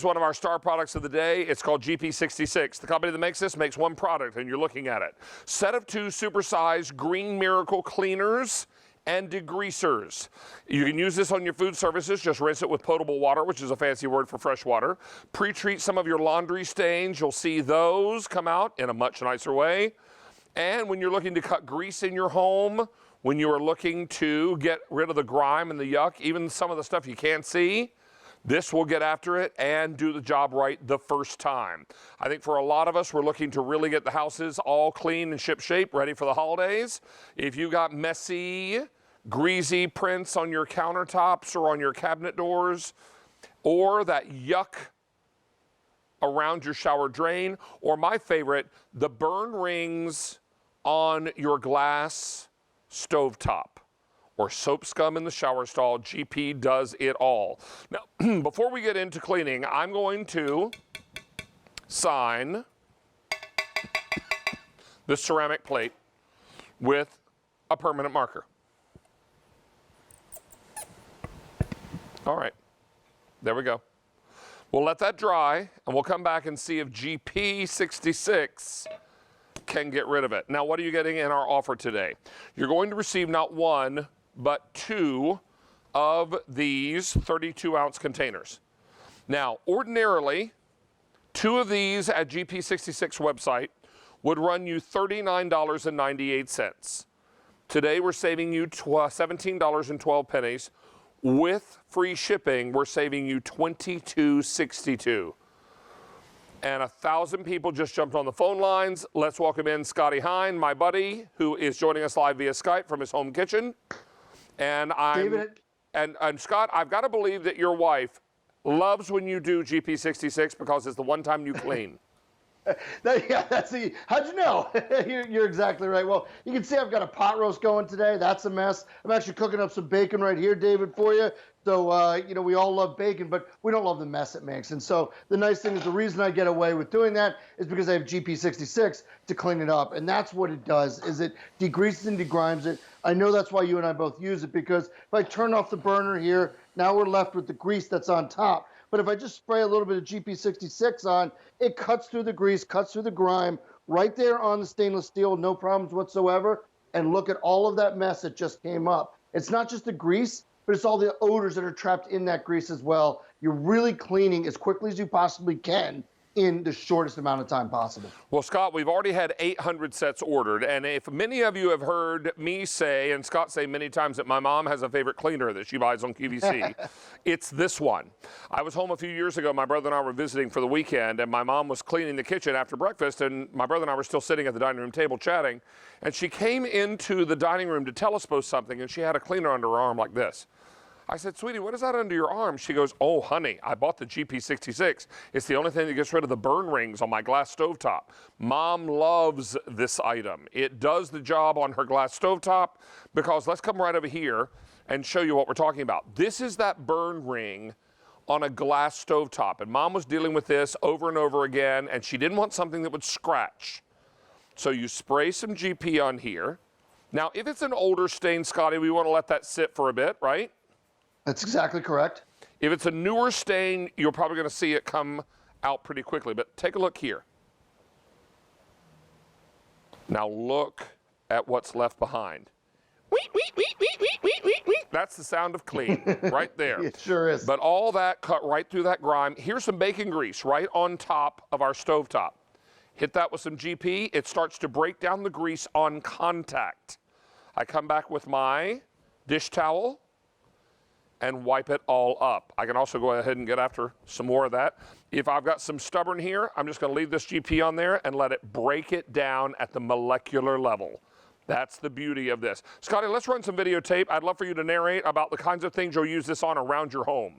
It's one of our star products of the day. It's called GP66. The company that makes this makes one product, and you're looking at it. Set of 2 supersized Green Miracle cleaners and degreasers. You can use this on your food services. Just rinse it with potable water, which is a fancy word for fresh water. Pre-treat some of your laundry stains. You'll see those come out in a much nicer way. And when you're looking to cut grease in your home, when you are looking to get rid of the grime and the yuck, even some of the stuff you can't see, this will get after it and do the job right the first time. I think for a lot of us, we're looking to really get the houses all clean and ship-shape, ready for the holidays. If you got messy, greasy prints on your countertops or on your cabinet doors, or that yuck around your shower drain, or my favorite, the burn rings on your glass stovetop, or soap scum in the shower stall, GP does it all. Now, before we get into cleaning, I'm going to sign this ceramic plate with a permanent marker. All right, there we go. We'll let that dry, and we'll come back and see if GP66 can get rid of it. Now, what are you getting in our offer today? You're going to receive not 1, but 2 of these 32-ounce containers. Now, ordinarily, 2 of these at GP66 website would run you $39.98. Today, we're saving you $17.12. With free shipping, we're saving you $22.62. And 1,000 people just jumped on the phone lines. Let's welcome in Scotty Hine, my buddy, who is joining us live via Skype from his home kitchen. And Scott, I've got to believe that your wife loves when you do GP66 because it's the one time you clean. Yeah, how'd you know? You're exactly right. Well, you can see I've got a pot roast going today. That's a mess. I'm actually cooking up some bacon right here, David, for you. So, you know, we all love bacon, but we don't love the mess it makes. And so the nice thing is the reason I get away with doing that is because I have GP66 to clean it up. And that's what it does, is it degreases and degrimes it. I know that's why you and I both use it, because if I turn off the burner here, now we're left with the grease that's on top. But if I just spray a little bit of GP66 on, it cuts through the grease, cuts through the grime, right there on the stainless steel, no problems whatsoever. And look at all of that mess that just came up. It's not just the grease, but it's all the odors that are trapped in that grease as well. You're really cleaning as quickly as you possibly can in the shortest amount of time possible. Well, Scott, we've already had 800 sets ordered, and if many of you have heard me say, and Scott say many times, that my mom has a favorite cleaner that she buys on QVC, it's this one. I was home a few years ago. My brother and I were visiting for the weekend, and my mom was cleaning the kitchen after breakfast, and my brother and I were still sitting at the dining room table chatting, and she came into the dining room to tell us both something, and she had a cleaner under her arm like this. I said, sweetie, what is that under your arm? She goes, oh, honey, I bought the GP66. It's the only thing that gets rid of the burn rings on my glass stovetop. Mom loves this item. It does the job on her glass stovetop, because let's come right over here and show you what we're talking about. This is that burn ring on a glass stovetop, and Mom was dealing with this over and over again, and she didn't want something that would scratch. So you spray some GP on here. Now, if it's an older stain, Scotty, we want to let that sit for a bit, right? That's exactly correct. If it's a newer stain, you're probably going to see it come out pretty quickly. But take a look here. Now look at what's left behind. That's the sound of clean right there. It sure is. But all that cut right through that grime. Here's some bacon grease right on top of our stovetop. Hit that with some GP. It starts to break down the grease on contact. I come back with my dish towel and wipe it all up. I can also go ahead and get after some more of that. If I've got some stubborn here, I'm just gonna leave this GP on there and let it break it down at the molecular level. That's the beauty of this. Scotty, let's run some videotape. I'd love for you to narrate about the kinds of things you'll use this on around your home.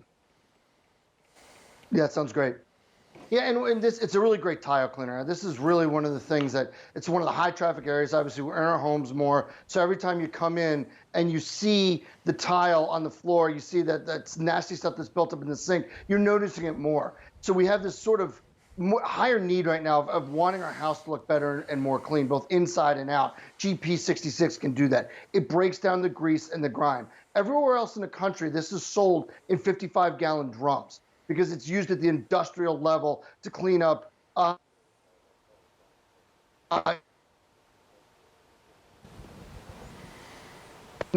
Yeah, that sounds great. Yeah, and this, it's a really great tile cleaner. This is really one of the things that, it's one of the high traffic areas. Obviously, we're in our homes more. So every time you come in and you see the tile on the floor, you see that's nasty stuff that's built up in the sink, you're noticing it more. So we have this sort of higher need right now of wanting our house to look better and more clean, both inside and out. GP66 can do that. It breaks down the grease and the grime. Everywhere else in the country, this is sold in 55-gallon drums. because it's used at the industrial level to clean up in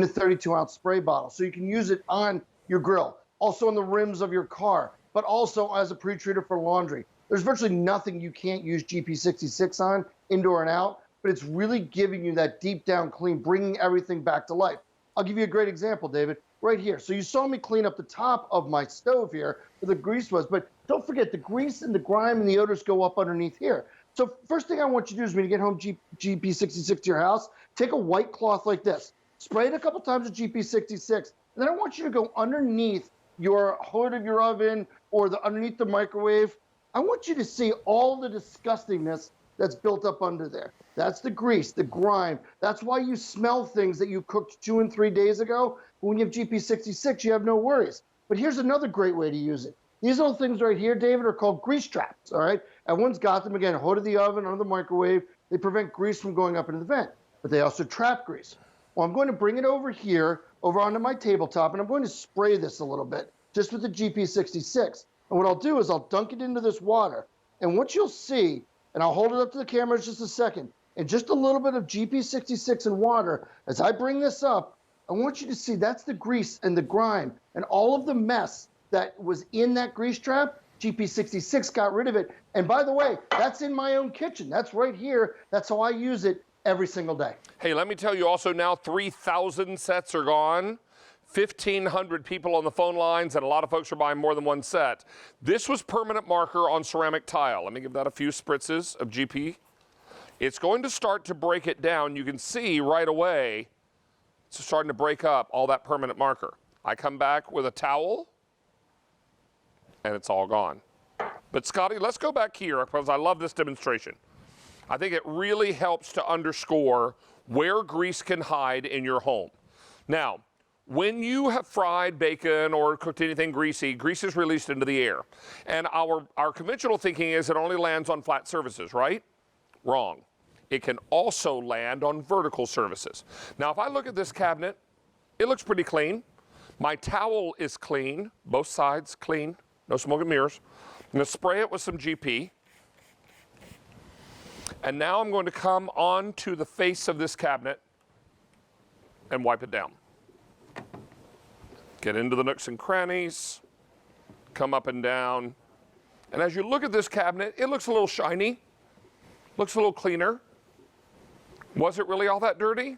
a 32-ounce spray bottle. So you can use it on your grill, also on the rims of your car, but also as a pre-treater for laundry. There's virtually nothing you can't use GP66 on, indoor and out, but it's really giving you that deep down clean, bringing everything back to life. I'll give you a great example, David, right here. So you saw me clean up the top of my stove here where the grease was, but don't forget the grease and the grime and the odors go up underneath here. So first thing I want you to do is when you get home GP66 to your house, take a white cloth like this, spray it a couple times with GP66, and then I want you to go underneath your hood of your oven or underneath the microwave. I want you to see all the disgustingness that's built up under there. That's the grease, the grime. That's why you smell things that you cooked 2 and 3 days ago. But when you have GP66, you have no worries. But here's another great way to use it. These little things right here, David, are called grease traps, all right? Everyone's got them, again, hood of the oven, under the microwave. They prevent grease from going up into the vent, but they also trap grease. Well, I'm going to bring it over here, over onto my tabletop, and I'm going to spray this a little bit, just with the GP66. And what I'll do is I'll dunk it into this water. And what you'll see, and I'll hold it up to the camera in just a second, and just a little bit of GP66 and water, as I bring this up, I want you to see that's the grease and the grime and all of the mess that was in that grease trap. GP66 got rid of it. And by the way, that's in my own kitchen. That's right here. That's how I use it every single day. Hey, let me tell you also now 3,000 sets are gone. 1,500 people on the phone lines, and a lot of folks are buying more than one set. This was permanent marker on ceramic tile. Let me give that a few spritzes of GP. It's going to start to break it down. You can see right away it's starting to break up all that permanent marker. I come back with a towel, and it's all gone. But Scotty, let's go back here because I love this demonstration. I think it really helps to underscore where grease can hide in your home. Now, when you have fried bacon or cooked anything greasy, grease is released into the air. And our conventional thinking is it only lands on flat surfaces, right? Wrong. It can also land on vertical surfaces. Now, if I look at this cabinet, it looks pretty clean. My towel is clean, both sides clean, no smoke and mirrors. I'm going to spray it with some GP. And now I'm going to come onto the face of this cabinet and wipe it down. Get into the nooks and crannies, come up and down. And as you look at this cabinet, it looks a little shiny, looks a little cleaner. Was it really all that dirty?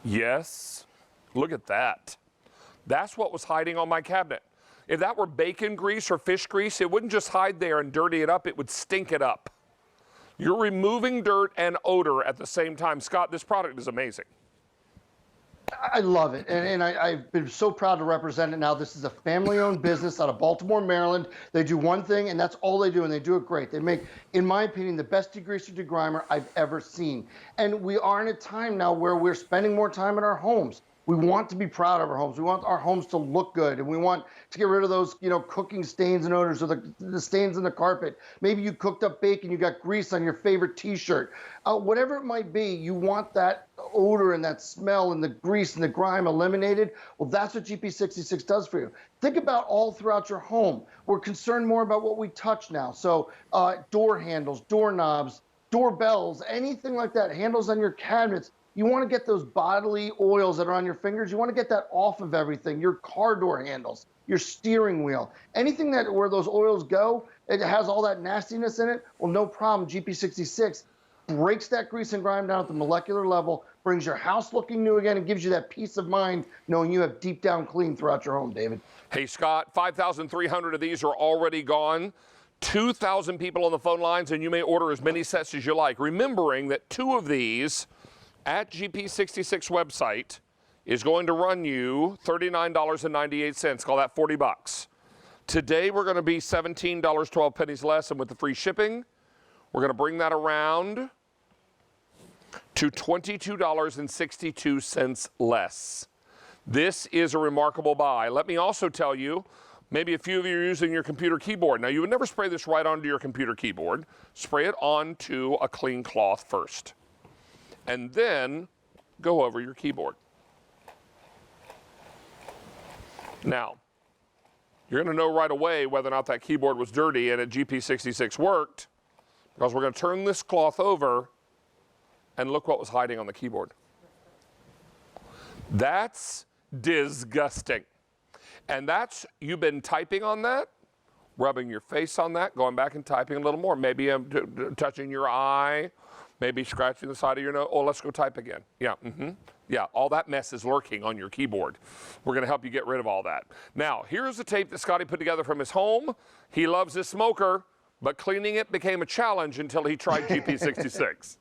Yes. Look at that. That's what was hiding on my cabinet. If that were bacon grease or fish grease, it wouldn't just hide there and dirty it up, it would stink it up. You're removing dirt and odor at the same time. Scott, this product is amazing. I love it, and I've been so proud to represent it now. This is a family-owned business out of Baltimore, Maryland. They do one thing, and that's all they do, and they do it great. They make, in my opinion, the best degreaser degrimer I've ever seen. And we are in a time now where we're spending more time in our homes. We want to be proud of our homes. We want our homes to look good, and we want to get rid of those, cooking stains and odors or the stains in the carpet. Maybe you cooked up bacon, you got grease on your favorite T-shirt. Whatever it might be, you want that odor and that smell and the grease and the grime eliminated. Well, that's what GP66 does for you. Think about all throughout your home. We're concerned more about what we touch now. So door handles, doorknobs, doorbells, anything like that, handles on your cabinets. You want to get those bodily oils that are on your fingers. You want to get that off of everything. Your car door handles, your steering wheel, anything that where those oils go, it has all that nastiness in it. Well, no problem. GP66 breaks that grease and grime down at the molecular level, brings your house looking new again, and gives you that peace of mind knowing you have deep down clean throughout your home, David. Hey, Scott, 5,300 of these are already gone. 2,000 people on the phone lines, and you may order as many sets as you like. Remembering that 2 of these at GP66 website is going to run you $39.98. Call that 40 bucks. Today we're going to be $17.12 less, and with the free shipping, we're going to bring that around to $22.62 less. This is a remarkable buy. Let me also tell you, maybe a few of you are using your computer keyboard. Now, you would never spray this right onto your computer keyboard. Spray it onto a clean cloth first, and then go over your keyboard. Now, You're going to know right away whether or not that keyboard was dirty and a GP66 worked, because we're going to turn this cloth over and look what was hiding on the keyboard. That's disgusting. And that's, you've been typing on that, rubbing your face on that, going back and typing a little more. Maybe touching your eye, maybe scratching the side of your nose. Oh, let's go type again. Yeah, yeah, all that mess is lurking on your keyboard. We're going to help you get rid of all that. Now, here's the tape that Scotty put together from his home. He loves his smoker, but cleaning it became a challenge until he tried GP66.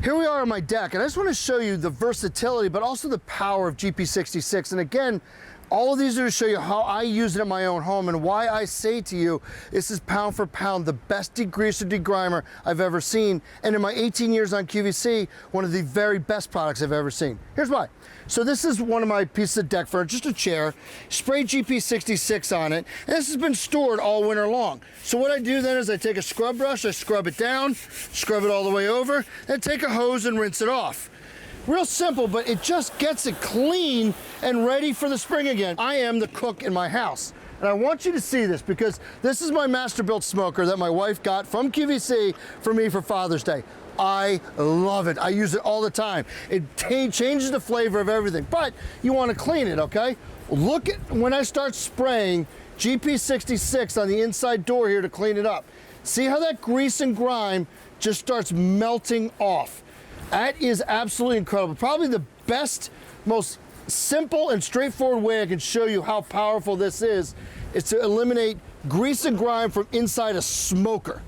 Here we are on my deck, and I just want to show you the versatility, but also the power of GP66. And again, all of these are to show you how I use it in my own home and why I say to you, this is pound for pound the best degreaser degrimer I've ever seen. And in my 18 years on QVC, one of the very best products I've ever seen. Here's why. So this is one of my pieces of deck furniture, just a chair, spray GP66 on it, and this has been stored all winter long. So what I do then is I take a scrub brush, I scrub it down, scrub it all the way over, and take a hose and rinse it off. Real simple, but it just gets it clean and ready for the spring again. I am the cook in my house. And I want you to see this because this is my master-built smoker that my wife got from QVC for me for Father's Day. I love it. I use it all the time. It changes the flavor of everything, but you want to clean it, okay? Look at when I start spraying GP66 on the inside door here to clean it up. See how that grease and grime just starts melting off. That is absolutely incredible. Probably the best, most simple and straightforward way I can show you how powerful this is to eliminate grease and grime from inside a smoker.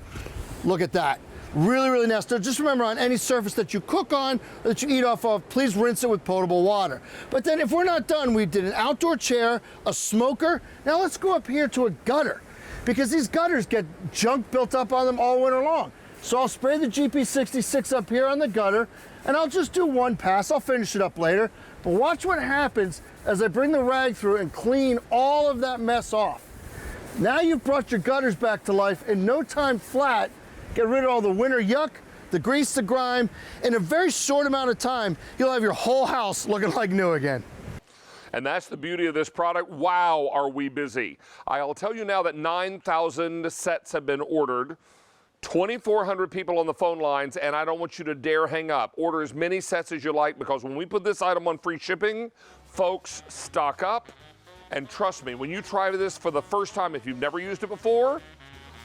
Look at that. Really, really nice. So just remember, on any surface that you cook on or that you eat off of, please rinse it with potable water. But then if we're not done, we did an outdoor chair, a smoker. Now let's go up here to a gutter, because these gutters get junk built up on them all winter long. So I'll spray the GP66 up here on the gutter, and I'll just do one pass. I'll finish it up later. But watch what happens as I bring the rag through and clean all of that mess off. Now you've brought your gutters back to life in no time flat. Get rid of all the winter yuck, the grease, the grime. In a very short amount of time, you'll have your whole house looking like new again. And that's the beauty of this product. Wow, are we busy. I'll tell you now that 9,000 sets have been ordered. 2,400 people on the phone lines, and I don't want you to dare hang up. Order as many sets as you like, because when we put this item on free shipping, folks stock up. And trust me, when you try this for the first time, if you've never used it before,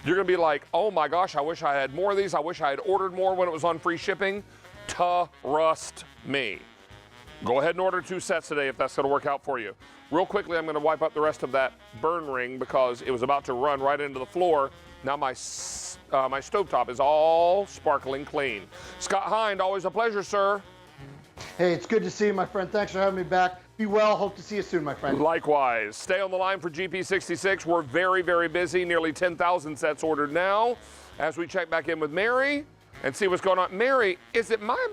you're going to be like, oh my gosh, I wish I had more of these. I wish I had ordered more when it was on free shipping. Trust me. Go ahead and order 2 sets today if that's going to work out for you. Real quickly, I'm going to wipe up the rest of that burn ring because it was about to run right into the floor. Now my stovetop is all sparkling clean. Scott Hind, always a pleasure, sir. Hey, it's good to see you, my friend. Thanks for having me back. Be well. Hope to see you soon, my friend. Likewise. Stay on the line for GP66. We're very, very busy. Nearly 10,000 sets ordered now. As we check back in with Mary and see what's going on. Mary, is it my